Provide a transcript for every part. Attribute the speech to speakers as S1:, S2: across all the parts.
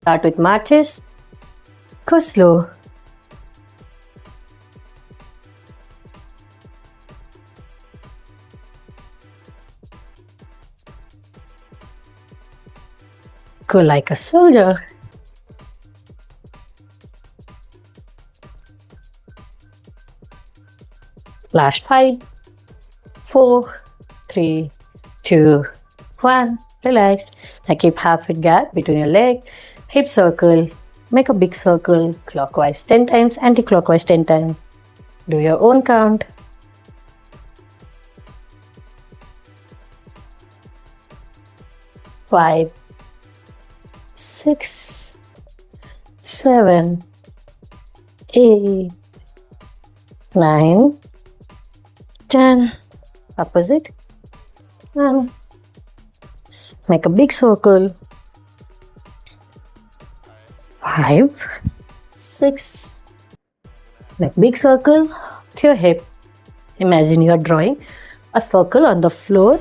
S1: Start with marches. Go slow. Go like a soldier. Last 5, 4, 3, 2, 1. Relax. Now keep half feet gap between your leg. Hip circle. Make a big circle. Clockwise 10 times. Anti-clockwise 10 times. Do your own count. 5, 6, 7, 8, 9, 10. Opposite. And make a big circle. 5, 6. Make big circle with your hip. Imagine you are drawing a circle on the floor.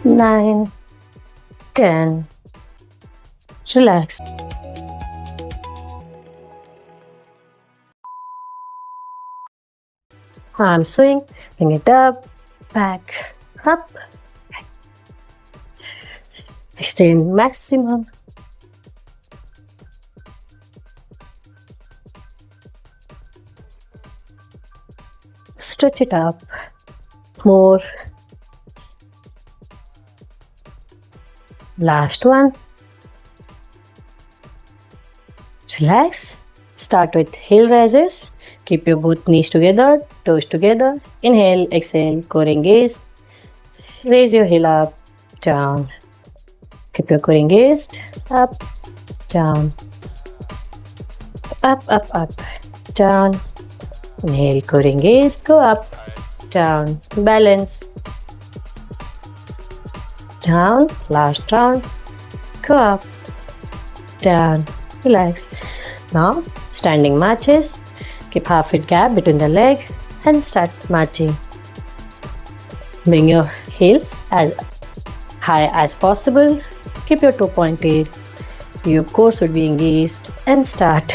S1: 9, 10. Relax. Arm swing. Bring it up, back, up. Extend maximum. Stretch it up. More. Last one. Relax. Start with heel raises. Keep your both knees together, toes together. Inhale, exhale, core engaged. Raise your heel up, down. Keep your core engaged. Up, down. Up, up, up, down. Inhale, core engaged. Go up, down. Balance. Down. Last round. Go up, down. Relax. Now, standing marches. Keep half feet gap between the leg and start marching. Bring your heels as high as possible. Keep your toe pointed. Your core should be engaged and start.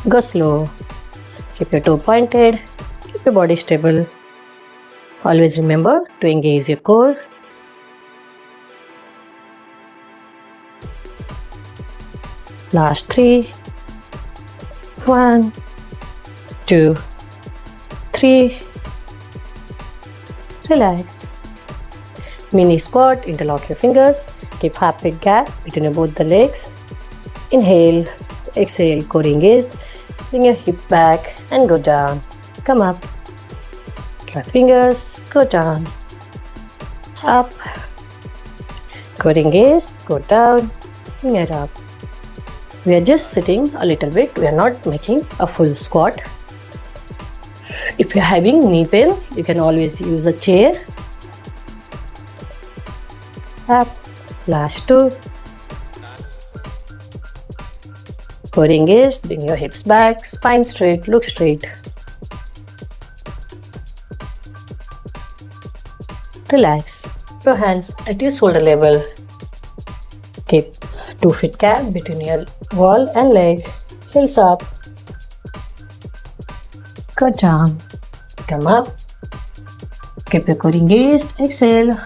S1: Go slow. Keep your toe pointed. Keep your body stable. Always remember to engage your core. Last 3, 1, 2, 3. Relax. Mini squat. Interlock your fingers. Keep half feet gap between both the legs. Inhale, exhale, core engaged. Bring your hip back and go down. Come up. Clap fingers. Go down. Up. Core engaged. Go down. Bring it up. We are just sitting a little bit. We are not making a full squat. If you are having knee pain, you can always use a chair. Up. Last 2. Core engaged. Bring your hips back. Spine straight. Look straight. Relax. Your hands at your shoulder level. Keep 2 feet gap between your wall and leg. Heels up. Go down. Come up. Keep your core engaged. Exhale.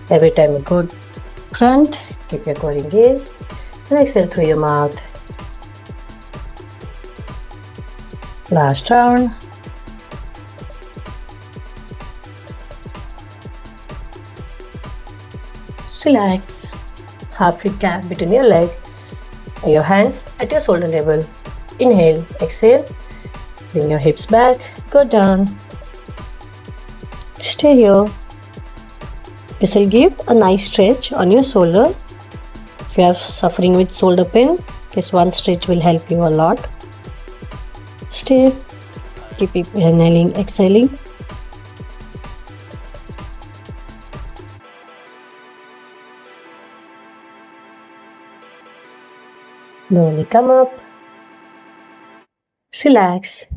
S1: Every time you go front, keep your core engaged and exhale through your mouth. Last round. Relax. Half feet gap between your leg. Your hands at your shoulder level. Inhale, exhale. Bring your hips back. Go down. Stay here. This will give a nice stretch on your shoulder. If you are suffering with shoulder pain, this one stretch will help you a lot. Stay. Keep inhaling, exhaling. Slowly come up. Relax.